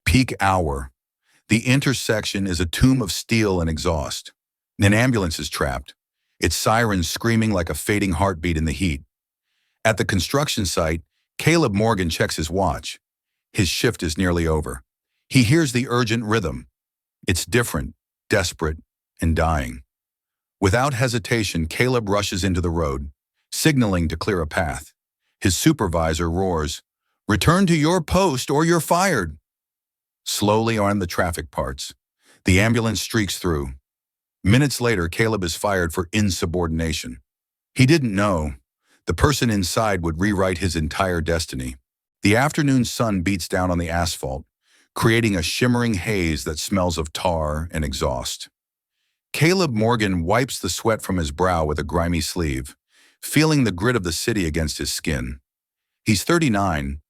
Peak hour. The intersection is a tomb of steel and exhaust. An ambulance is trapped, its sirens screaming like a fading heartbeat in the heat. At the construction site, Caleb Morgan checks his watch. His shift is nearly over. He hears the urgent rhythm. It's different, desperate, and dying. Without hesitation, Caleb rushes into the road, signaling to clear a path. His supervisor roars, "Return to your post or you're fired." Slowly on the traffic parts. The ambulance streaks through. Minutes later, Caleb is fired for insubordination. He didn't know. The person inside would rewrite his entire destiny. The afternoon sun beats down on the asphalt, creating a shimmering haze that smells of tar and exhaust. Caleb Morgan wipes the sweat from his brow with a grimy sleeve, feeling the grit of the city against his skin. He's 39,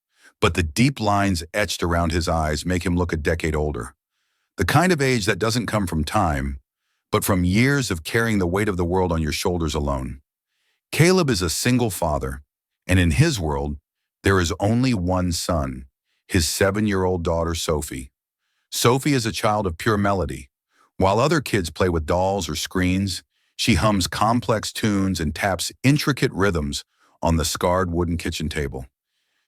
but the deep lines etched around his eyes make him look a decade older. The kind of age that doesn't come from time, but from years of carrying the weight of the world on your shoulders alone. Caleb is a single father, and in his world, there is only one son, his 7-year-old daughter, Sophie. Sophie is a child of pure melody. While other kids play with dolls or screens, she hums complex tunes and taps intricate rhythms on the scarred wooden kitchen table.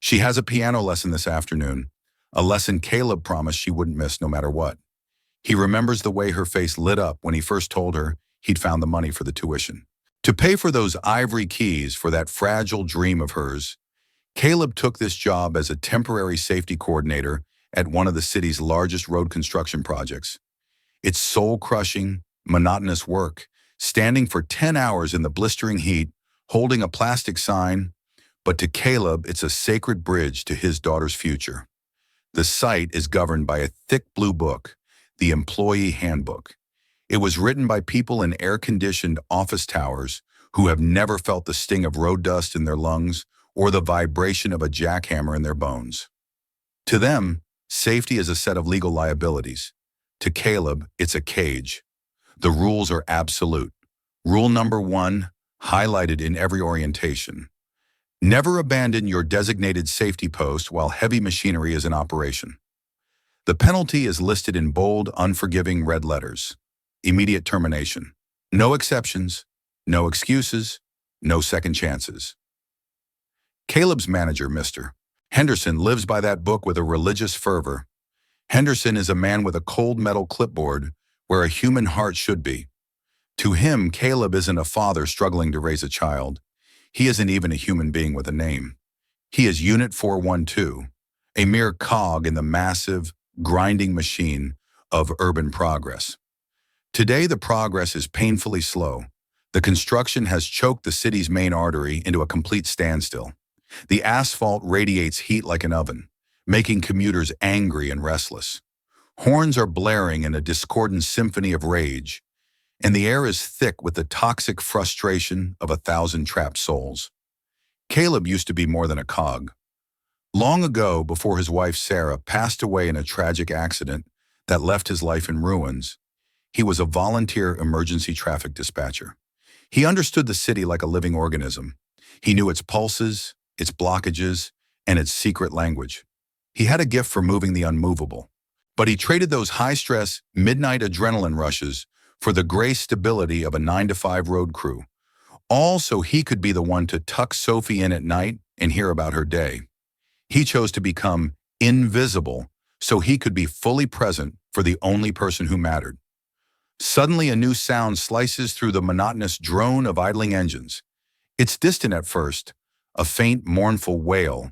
She has a piano lesson this afternoon, a lesson Caleb promised she wouldn't miss no matter what. He remembers the way her face lit up when he first told her he'd found the money for the tuition. To pay for those ivory keys for that fragile dream of hers, Caleb took this job as a temporary safety coordinator at one of the city's largest road construction projects. It's soul-crushing, monotonous work, standing for 10 hours in the blistering heat, holding a plastic sign, but to Caleb, it's a sacred bridge to his daughter's future. The site is governed by a thick blue book, the Employee Handbook. It was written by people in air-conditioned office towers who have never felt the sting of road dust in their lungs or the vibration of a jackhammer in their bones. To them, safety is a set of legal liabilities. To Caleb, it's a cage. The rules are absolute. Rule number 1, highlighted in every orientation. Never abandon your designated safety post while heavy machinery is in operation. The penalty is listed in bold, unforgiving red letters. Immediate termination. No exceptions, no excuses, no second chances. Caleb's manager, Mr. Henderson, lives by that book with a religious fervor. Henderson is a man with a cold metal clipboard where a human heart should be. To him, Caleb isn't a father struggling to raise a child. He isn't even a human being with a name. He is Unit 412, a mere cog in the massive, grinding machine of urban progress. Today, the progress is painfully slow. The construction has choked the city's main artery into a complete standstill. The asphalt radiates heat like an oven, making commuters angry and restless. Horns are blaring in a discordant symphony of rage, and the air is thick with the toxic frustration of 1,000 trapped souls. Caleb used to be more than a cog. Long ago, before his wife Sarah passed away in a tragic accident that left his life in ruins, he was a volunteer emergency traffic dispatcher. He understood the city like a living organism. He knew its pulses, its blockages, and its secret language. He had a gift for moving the unmovable, but he traded those high-stress, midnight adrenaline rushes for the gray stability of a 9-to-5 road crew, all so he could be the one to tuck Sophie in at night and hear about her day. He chose to become invisible so he could be fully present for the only person who mattered. Suddenly, a new sound slices through the monotonous drone of idling engines. It's distant at first, a faint, mournful wail.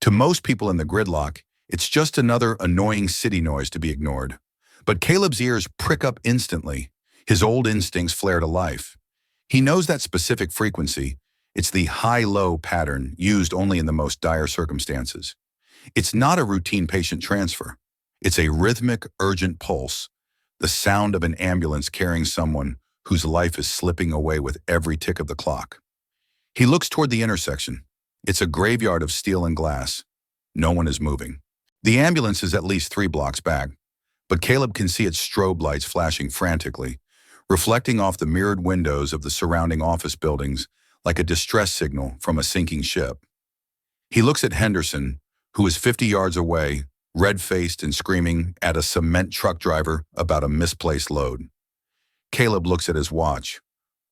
To most people in the gridlock, it's just another annoying city noise to be ignored. But Caleb's ears prick up instantly. His old instincts flare to life. He knows that specific frequency. It's the high-low pattern used only in the most dire circumstances. It's not a routine patient transfer. It's a rhythmic, urgent pulse, the sound of an ambulance carrying someone whose life is slipping away with every tick of the clock. He looks toward the intersection. It's a graveyard of steel and glass. No one is moving. The ambulance is at least 3 blocks back, but Caleb can see its strobe lights flashing frantically, reflecting off the mirrored windows of the surrounding office buildings like a distress signal from a sinking ship. He looks at Henderson, who is 50 yards away, red-faced and screaming at a cement truck driver about a misplaced load. Caleb looks at his watch.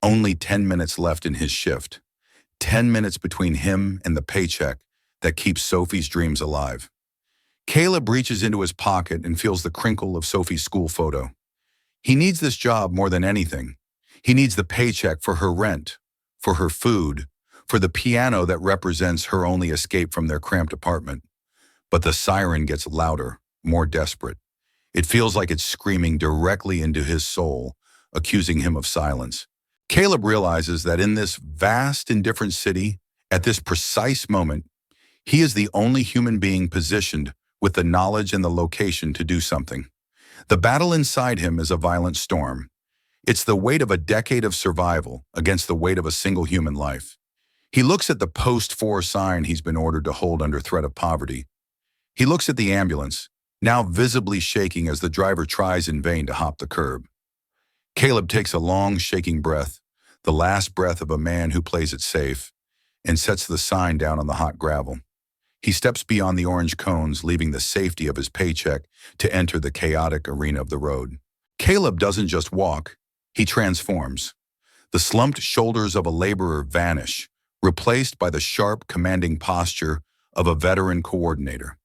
Only 10 minutes left in his shift. 10 minutes between him and the paycheck that keeps Sophie's dreams alive. Caleb reaches into his pocket and feels the crinkle of Sophie's school photo. He needs this job more than anything. He needs the paycheck for her rent, for her food, for the piano that represents her only escape from their cramped apartment. But the siren gets louder, more desperate. It feels like it's screaming directly into his soul, accusing him of silence. Caleb realizes that in this vast and different city, at this precise moment, he is the only human being positioned with the knowledge and the location to do something. The battle inside him is a violent storm. It's the weight of a decade of survival against the weight of a single human life. He looks at the post-4 sign he's been ordered to hold under threat of poverty. He looks at the ambulance, now visibly shaking as the driver tries in vain to hop the curb. Caleb takes a long, shaking breath, the last breath of a man who plays it safe, and sets the sign down on the hot gravel. He steps beyond the orange cones, leaving the safety of his paycheck to enter the chaotic arena of the road. Caleb doesn't just walk, he transforms. The slumped shoulders of a laborer vanish, replaced by the sharp, commanding posture of a veteran coordinator.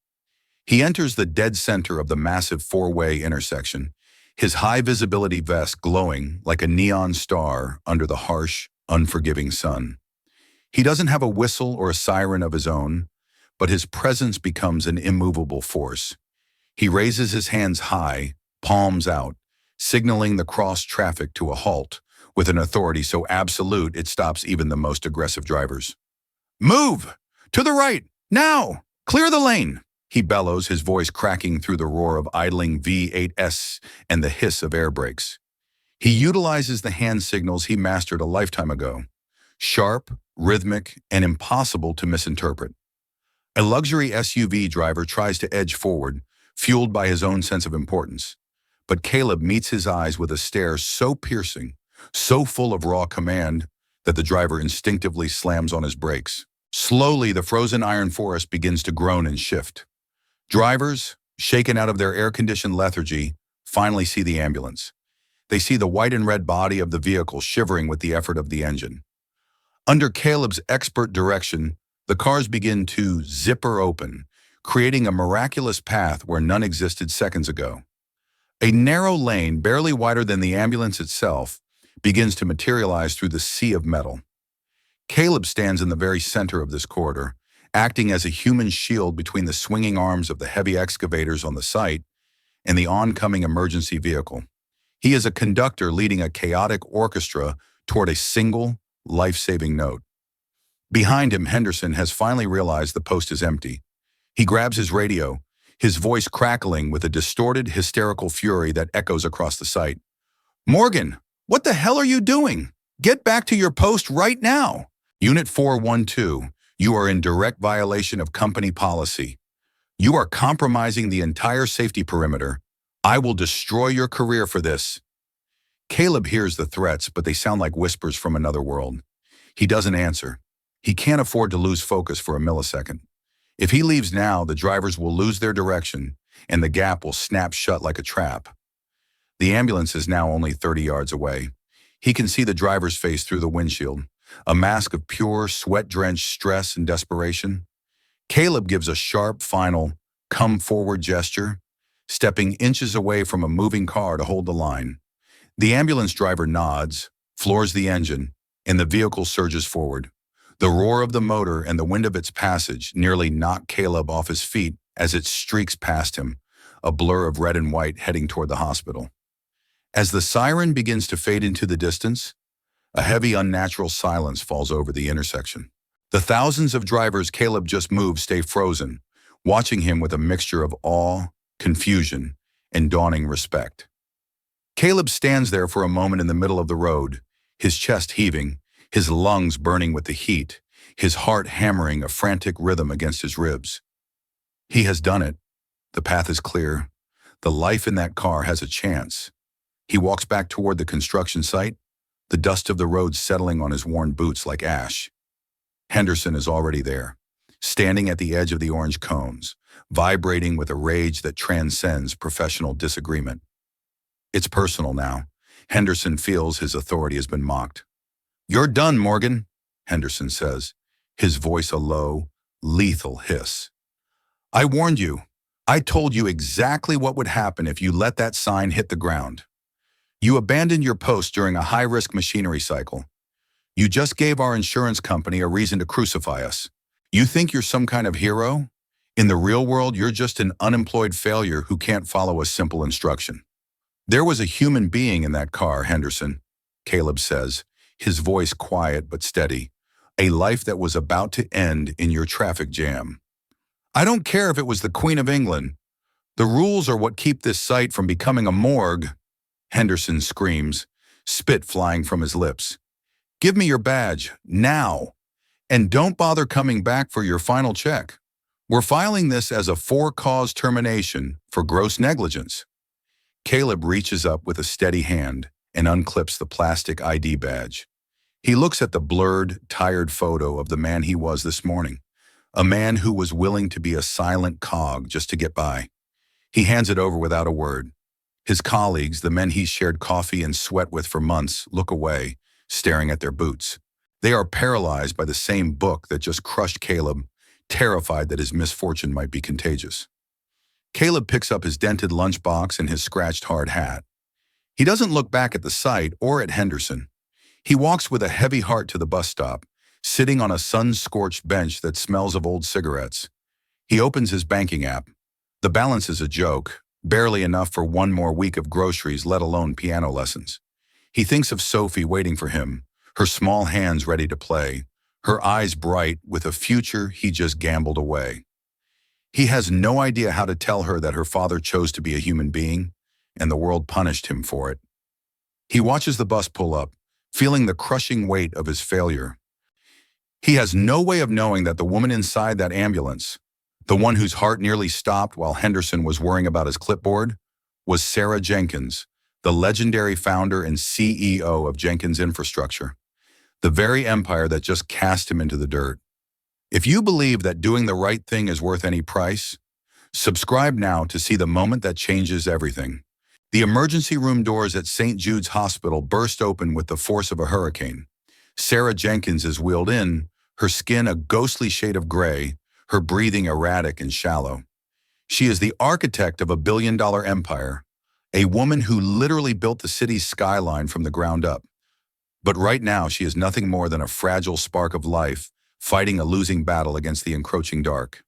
He enters the dead center of the massive four-way intersection, his high-visibility vest glowing like a neon star under the harsh, unforgiving sun. He doesn't have a whistle or a siren of his own, but his presence becomes an immovable force. He raises his hands high, palms out, signaling the cross traffic to a halt, with an authority so absolute it stops even the most aggressive drivers. "Move! To the right! Now! Clear the lane!" he bellows, his voice cracking through the roar of idling V8s and the hiss of air brakes. He utilizes the hand signals he mastered a lifetime ago, sharp, rhythmic, and impossible to misinterpret. A luxury SUV driver tries to edge forward, fueled by his own sense of importance. But Caleb meets his eyes with a stare so piercing, so full of raw command, that the driver instinctively slams on his brakes. Slowly, the frozen iron forest begins to groan and shift. Drivers, shaken out of their air-conditioned lethargy, finally see the ambulance. They see the white and red body of the vehicle shivering with the effort of the engine. Under Caleb's expert direction, the cars begin to zipper open, creating a miraculous path where none existed seconds ago. A narrow lane, barely wider than the ambulance itself, begins to materialize through the sea of metal. Caleb stands in the very center of this corridor, acting as a human shield between the swinging arms of the heavy excavators on the site and the oncoming emergency vehicle. He is a conductor leading a chaotic orchestra toward a single, life-saving note. Behind him, Henderson has finally realized the post is empty. He grabs his radio, his voice crackling with a distorted, hysterical fury that echoes across the site. "Morgan, what the hell are you doing? Get back to your post right now. Unit 412, you are in direct violation of company policy. You are compromising the entire safety perimeter. I will destroy your career for this." Caleb hears the threats, but they sound like whispers from another world. He doesn't answer. He can't afford to lose focus for a millisecond. If he leaves now, the drivers will lose their direction, and the gap will snap shut like a trap. The ambulance is now only 30 yards away. He can see the driver's face through the windshield, a mask of pure, sweat-drenched stress and desperation. Caleb gives a sharp, final, come forward gesture, stepping inches away from a moving car to hold the line. The ambulance driver nods, floors the engine, and the vehicle surges forward. The roar of the motor and the wind of its passage nearly knock Caleb off his feet as it streaks past him, a blur of red and white heading toward the hospital. As the siren begins to fade into the distance, a heavy, unnatural silence falls over the intersection. The thousands of drivers Caleb just moved stay frozen, watching him with a mixture of awe, confusion, and dawning respect. Caleb stands there for a moment in the middle of the road, his chest heaving, his lungs burning with the heat, his heart hammering a frantic rhythm against his ribs. He has done it. The path is clear. The life in that car has a chance. He walks back toward the construction site, the dust of the road settling on his worn boots like ash. Henderson is already there, standing at the edge of the orange cones, vibrating with a rage that transcends professional disagreement. It's personal now. Henderson feels his authority has been mocked. "You're done, Morgan," Henderson says, his voice a low, lethal hiss. "I warned you. I told you exactly what would happen if you let that sign hit the ground. You abandoned your post during a high-risk machinery cycle. You just gave our insurance company a reason to crucify us. You think you're some kind of hero? In the real world, you're just an unemployed failure who can't follow a simple instruction." "There was a human being in that car, Henderson," Caleb says, his voice quiet but steady. "A life that was about to end in your traffic jam. I don't care if it was the Queen of England. The rules are what keep this site from becoming a morgue." Henderson screams, spit flying from his lips. "Give me your badge, now. And don't bother coming back for your final check. We're filing this as a for-cause termination for gross negligence." Caleb reaches up with a steady hand and unclips the plastic ID badge. He looks at the blurred, tired photo of the man he was this morning, a man who was willing to be a silent cog just to get by. He hands it over without a word. His colleagues, the men he shared coffee and sweat with for months, look away, staring at their boots. They are paralyzed by the same book that just crushed Caleb, terrified that his misfortune might be contagious. Caleb picks up his dented lunchbox and his scratched hard hat. He doesn't look back at the site or at Henderson. He walks with a heavy heart to the bus stop, sitting on a sun-scorched bench that smells of old cigarettes. He opens his banking app. The balance is a joke, barely enough for one more week of groceries, let alone piano lessons. He thinks of Sophie waiting for him, her small hands ready to play, her eyes bright with a future he just gambled away. He has no idea how to tell her that her father chose to be a human being, and the world punished him for it. He watches the bus pull up, feeling the crushing weight of his failure. He has no way of knowing that the woman inside that ambulance, the one whose heart nearly stopped while Henderson was worrying about his clipboard, was Sarah Jenkins, the legendary founder and CEO of Jenkins Infrastructure, the very empire that just cast him into the dirt. If you believe that doing the right thing is worth any price, subscribe now to see the moment that changes everything. The emergency room doors at St. Jude's Hospital burst open with the force of a hurricane. Sarah Jenkins is wheeled in, her skin a ghostly shade of gray, her breathing erratic and shallow. She is the architect of a billion-dollar empire, a woman who literally built the city's skyline from the ground up. But right now, she is nothing more than a fragile spark of life, fighting a losing battle against the encroaching dark.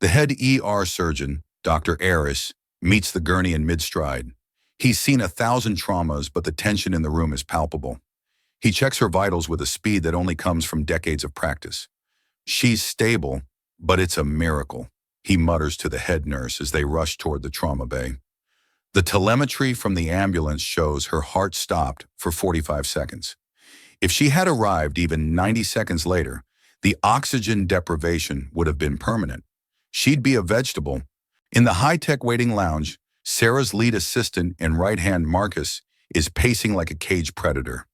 The head ER surgeon, Dr. Aris, meets the gurney in mid-stride. He's seen 1,000 traumas, but the tension in the room is palpable. He checks her vitals with a speed that only comes from decades of practice. "She's stable, but it's a miracle," he mutters to the head nurse as they rush toward the trauma bay. The telemetry from the ambulance shows her heart stopped for 45 seconds. If she had arrived even 90 seconds later, the oxygen deprivation would have been permanent. She'd be a vegetable. In the high-tech waiting lounge, Sarah's lead assistant and right-hand Marcus is pacing like a caged predator.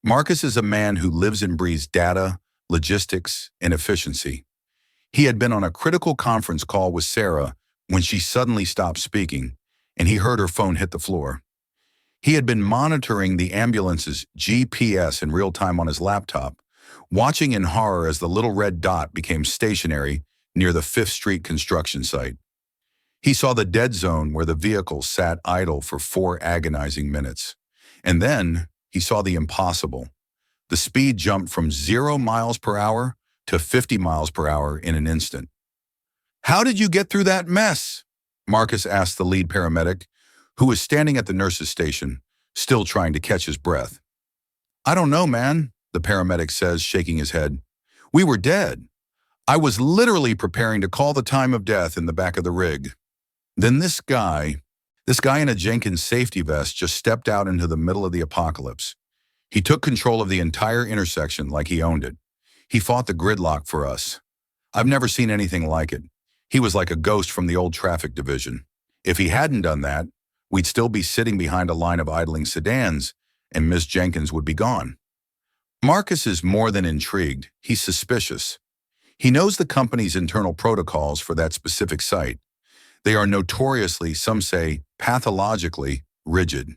Marcus is a man who lives and breathes data, logistics, and efficiency. He had been on a critical conference call with Sarah when she suddenly stopped speaking, and he heard her phone hit the floor. He had been monitoring the ambulance's GPS in real time on his laptop, watching in horror as the little red dot became stationary near the 5th Street construction site. He saw the dead zone where the vehicle sat idle for 4 agonizing minutes. And then he saw the impossible. The speed jumped from 0 miles per hour to 50 miles per hour in an instant. "How did you get through that mess?" Marcus asked the lead paramedic, who was standing at the nurse's station, still trying to catch his breath. "I don't know, man," the paramedic says, shaking his head. "We were dead. I was literally preparing to call the time of death in the back of the rig. Then this guy in a Jenkins safety vest just stepped out into the middle of the apocalypse. He took control of the entire intersection like he owned it. He fought the gridlock for us. I've never seen anything like it. He was like a ghost from the old traffic division. If he hadn't done that, we'd still be sitting behind a line of idling sedans, and Miss Jenkins would be gone." Marcus is more than intrigued. He's suspicious. He knows the company's internal protocols for that specific site. They are notoriously, some say, pathologically rigid.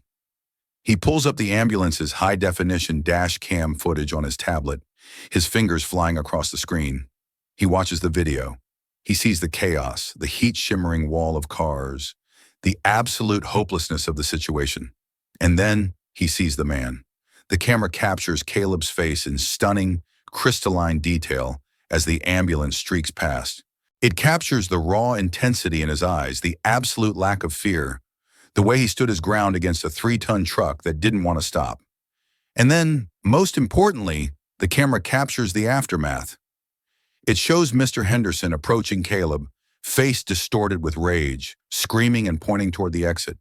He pulls up the ambulance's high-definition dash cam footage on his tablet, his fingers flying across the screen. He watches the video. He sees the chaos, the heat-shimmering wall of cars, the absolute hopelessness of the situation. And then he sees the man. The camera captures Caleb's face in stunning, crystalline detail as the ambulance streaks past. It captures the raw intensity in his eyes, the absolute lack of fear, the way he stood his ground against a 3-ton truck that didn't want to stop. And then, most importantly, the camera captures the aftermath. It shows Mr. Henderson approaching Caleb, face distorted with rage, screaming and pointing toward the exit.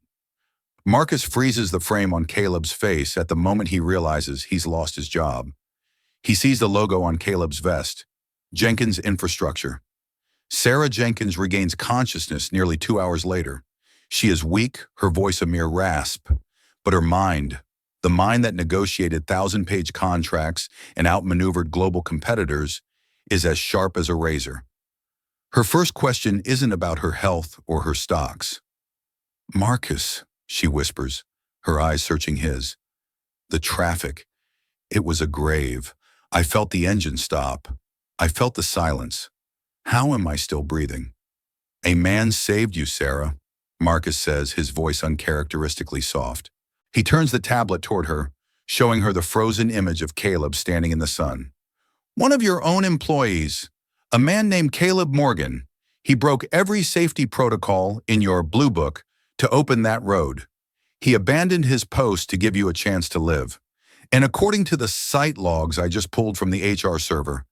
Marcus freezes the frame on Caleb's face at the moment he realizes he's lost his job. He sees the logo on Caleb's vest, Jenkins Infrastructure. Sarah Jenkins regains consciousness nearly 2 hours later. She is weak, her voice a mere rasp, but her mind, the mind that negotiated 1,000-page contracts and outmaneuvered global competitors, is as sharp as a razor. Her first question isn't about her health or her stocks. "Marcus," she whispers, her eyes searching his. "The traffic. It was a grave. I felt the engine stop. I felt the silence. How am I still breathing?" "A man saved you, Sarah," Marcus says, his voice uncharacteristically soft. He turns the tablet toward her, showing her the frozen image of Caleb standing in the sun. "One of your own employees, a man named Caleb Morgan. He broke every safety protocol in your blue book to open that road. He abandoned his post to give you a chance to live. And according to the site logs I just pulled from the HR server,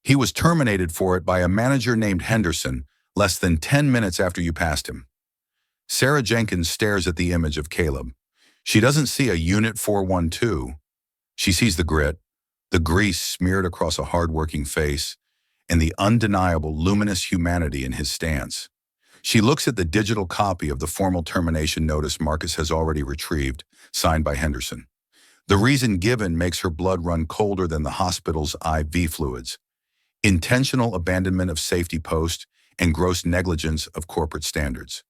he was terminated for it by a manager named Henderson less than 10 minutes after you passed him." Sarah Jenkins stares at the image of Caleb. She doesn't see a Unit 412. She sees the grit, the grease smeared across a hard-working face, and the undeniable luminous humanity in his stance. She looks at the digital copy of the formal termination notice Marcus has already retrieved, signed by Henderson. The reason given makes her blood run colder than the hospital's IV fluids. Intentional abandonment of safety post and gross negligence of corporate standards.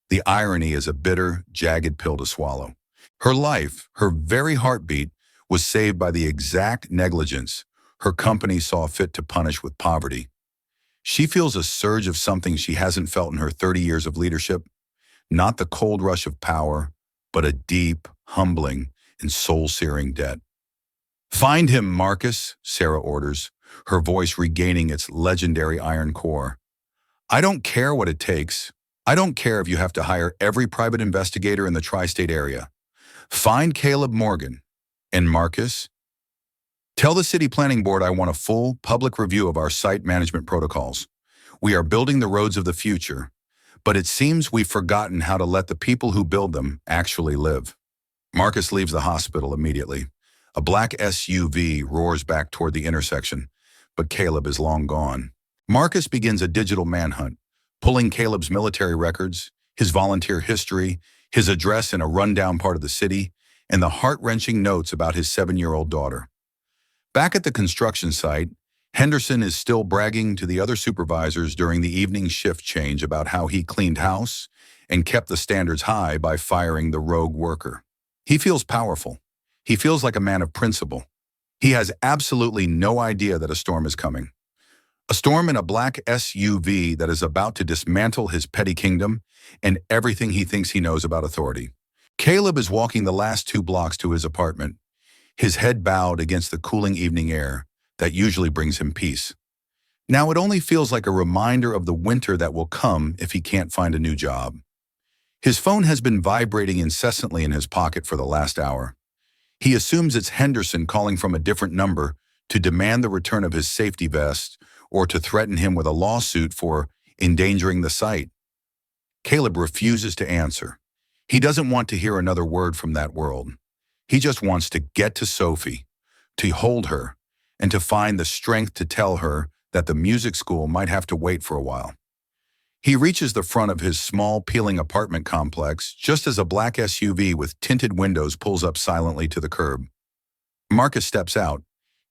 The irony is a bitter, jagged pill to swallow. Her life, her very heartbeat, was saved by the exact negligence her company saw fit to punish with poverty. She feels a surge of something she hasn't felt in her 30 years of leadership. Not the cold rush of power, but a deep, humbling, and soul-searing debt. "Find him, Marcus," Sarah orders, her voice regaining its legendary iron core. "I don't care what it takes. I don't care if you have to hire every private investigator in the tri-state area. Find Caleb Morgan. And Marcus, tell the city planning board I want a full, public review of our site management protocols. We are building the roads of the future, but it seems we've forgotten how to let the people who build them actually live." Marcus leaves the hospital immediately. A black SUV roars back toward the intersection, but Caleb is long gone. Marcus begins a digital manhunt, pulling Caleb's military records, his volunteer history, his address in a rundown part of the city, and the heart-wrenching notes about his 7-year-old daughter. Back at the construction site, Henderson is still bragging to the other supervisors during the evening shift change about how he cleaned house and kept the standards high by firing the rogue worker. He feels powerful. He feels like a man of principle. He has absolutely no idea that a storm is coming. A storm in a black SUV that is about to dismantle his petty kingdom and everything he thinks he knows about authority. Caleb is walking the last 2 blocks to his apartment, his head bowed against the cooling evening air that usually brings him peace. Now it only feels like a reminder of the winter that will come if he can't find a new job. His phone has been vibrating incessantly in his pocket for the last hour. He assumes it's Henderson calling from a different number to demand the return of his safety vest or to threaten him with a lawsuit for endangering the site. Caleb refuses to answer. He doesn't want to hear another word from that world. He just wants to get to Sophie, to hold her, and to find the strength to tell her that the music school might have to wait for a while. He reaches the front of his small, peeling apartment complex just as a black SUV with tinted windows pulls up silently to the curb. Marcus steps out.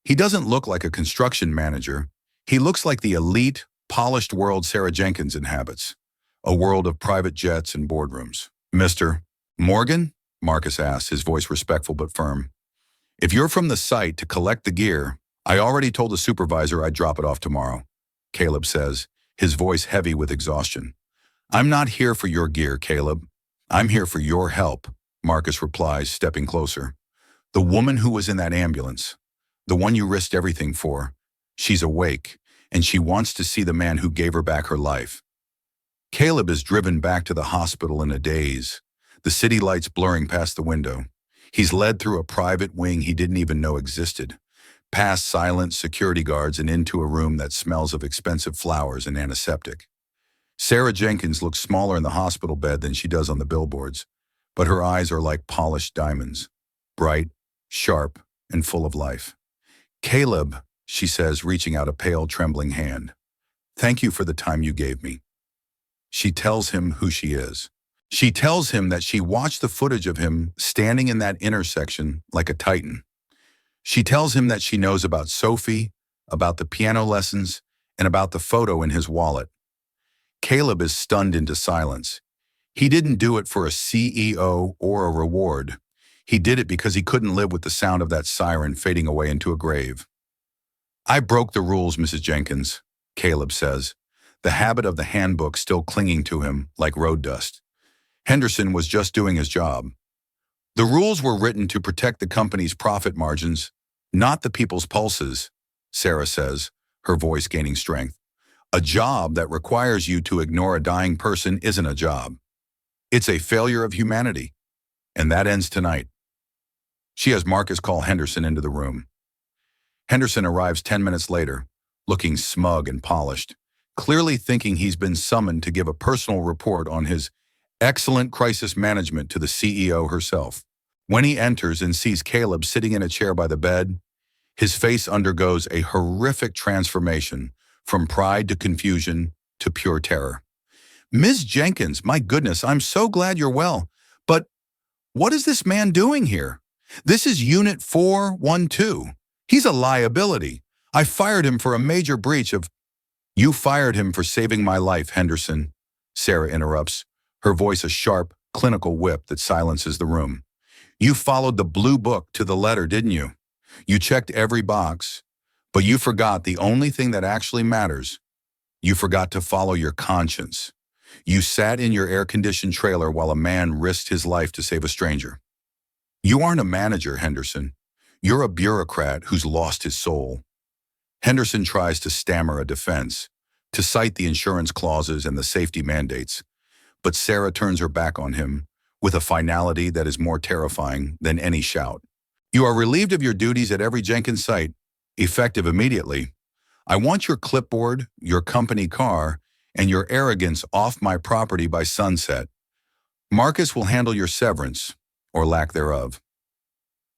He doesn't look like a construction manager. He looks like the elite, polished world Sarah Jenkins inhabits, a world of private jets and boardrooms. Mr. Morgan? Marcus asks, his voice respectful but firm. If you're from the site to collect the gear, I already told the supervisor I'd drop it off tomorrow, Caleb says, his voice heavy with exhaustion. I'm not here for your gear, Caleb. I'm here for your help, Marcus replies, stepping closer. The woman who was in that ambulance, the one you risked everything for, she's awake, and she wants to see the man who gave her back her life. Caleb is driven back to the hospital in a daze, the city lights blurring past the window. He's led through a private wing he didn't even know existed, past silent security guards and into a room that smells of expensive flowers and antiseptic. Sarah Jenkins looks smaller in the hospital bed than she does on the billboards, but her eyes are like polished diamonds, bright, sharp, and full of life. Caleb, she says, reaching out a pale, trembling hand. Thank you for the time you gave me. She tells him who she is. She tells him that she watched the footage of him standing in that intersection like a titan. She tells him that she knows about Sophie, about the piano lessons, and about the photo in his wallet. Caleb is stunned into silence. He didn't do it for a CEO or a reward. He did it because he couldn't live with the sound of that siren fading away into a grave. I broke the rules, Mrs. Jenkins, Caleb says, the habit of the handbook still clinging to him like road dust. Henderson was just doing his job. The rules were written to protect the company's profit margins, not the people's pulses, Sarah says, her voice gaining strength. A job that requires you to ignore a dying person isn't a job. It's a failure of humanity. And that ends tonight. She has Marcus call Henderson into the room. Henderson arrives 10 minutes later, looking smug and polished, clearly thinking he's been summoned to give a personal report on his excellent crisis management to the CEO herself. When he enters and sees Caleb sitting in a chair by the bed, his face undergoes a horrific transformation from pride to confusion to pure terror. Ms. Jenkins, my goodness, I'm so glad you're well. But what is this man doing here? This is Unit 412. He's a liability. I fired him for a major breach of... You fired him for saving my life, Henderson, Sarah interrupts, her voice a sharp, clinical whip that silences the room. You followed the blue book to the letter, didn't you? You checked every box, but you forgot the only thing that actually matters. You forgot to follow your conscience. You sat in your air-conditioned trailer while a man risked his life to save a stranger. You aren't a manager, Henderson. You're a bureaucrat who's lost his soul. Henderson tries to stammer a defense, to cite the insurance clauses and the safety mandates, but Sarah turns her back on him with a finality that is more terrifying than any shout. You are relieved of your duties at every Jenkins site, effective immediately. I want your clipboard, your company car, and your arrogance off my property by sunset. Marcus will handle your severance, or lack thereof.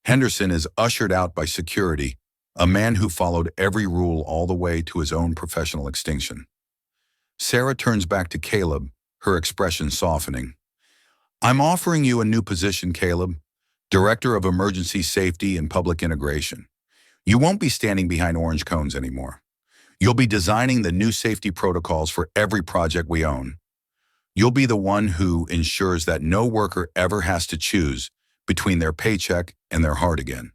Henderson is ushered out by security, a man who followed every rule all the way to his own professional extinction. Sarah turns back to Caleb, her expression softening. I'm offering you a new position, Caleb, Director of Emergency Safety and Public Integration. You won't be standing behind orange cones anymore. You'll be designing the new safety protocols for every project we own. You'll be the one who ensures that no worker ever has to choose between their paycheck and their heart again.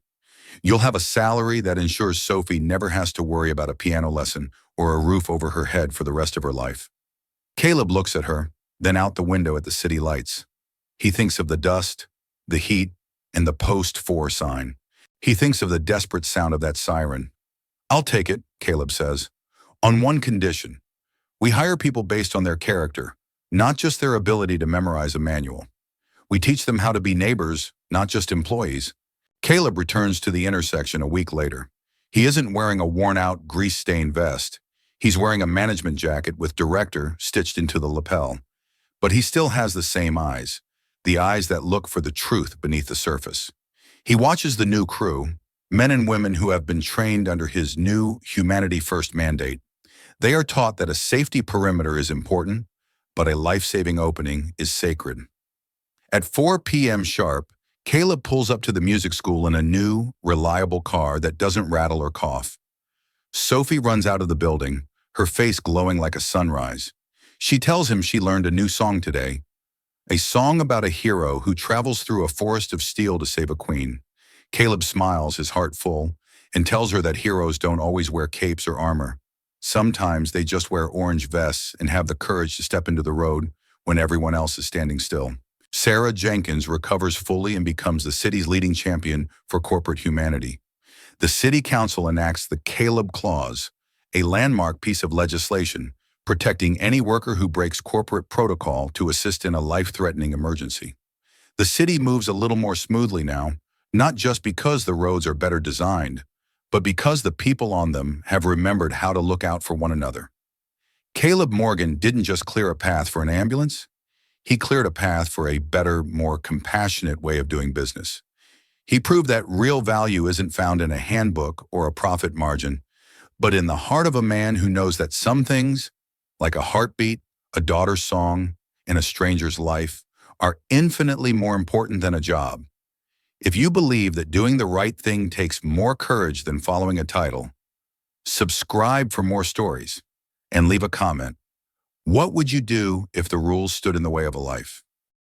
You'll have a salary that ensures Sophie never has to worry about a piano lesson or a roof over her head for the rest of her life. Caleb looks at her, then out the window at the city lights. He thinks of the dust, the heat, and the post-4 sign. He thinks of the desperate sound of that siren. I'll take it, Caleb says, on one condition. We hire people based on their character, not just their ability to memorize a manual. We teach them how to be neighbors, not just employees. Caleb returns to the intersection a week later. He isn't wearing a worn-out, grease-stained vest. He's wearing a management jacket with director stitched into the lapel. But he still has the same eyes, the eyes that look for the truth beneath the surface. He watches the new crew, men and women who have been trained under his new Humanity First mandate. They are taught that a safety perimeter is important, but a life-saving opening is sacred. At 4 p.m. sharp, Caleb pulls up to the music school in a new, reliable car that doesn't rattle or cough. Sophie runs out of the building, her face glowing like a sunrise. She tells him she learned a new song today, a song about a hero who travels through a forest of steel to save a queen. Caleb smiles, his heart full, and tells her that heroes don't always wear capes or armor. Sometimes they just wear orange vests and have the courage to step into the road when everyone else is standing still. Sarah Jenkins recovers fully and becomes the city's leading champion for corporate humanity. The city council enacts the Caleb Clause, a landmark piece of legislation protecting any worker who breaks corporate protocol to assist in a life-threatening emergency. The city moves a little more smoothly now, not just because the roads are better designed, but because the people on them have remembered how to look out for one another. Caleb Morgan didn't just clear a path for an ambulance, he cleared a path for a better, more compassionate way of doing business. He proved that real value isn't found in a handbook or a profit margin, but in the heart of a man who knows that some things, like a heartbeat, a daughter's song, and a stranger's life, are infinitely more important than a job. If you believe that doing the right thing takes more courage than following a title, subscribe for more stories and leave a comment. What would you do if the rules stood in the way of a life?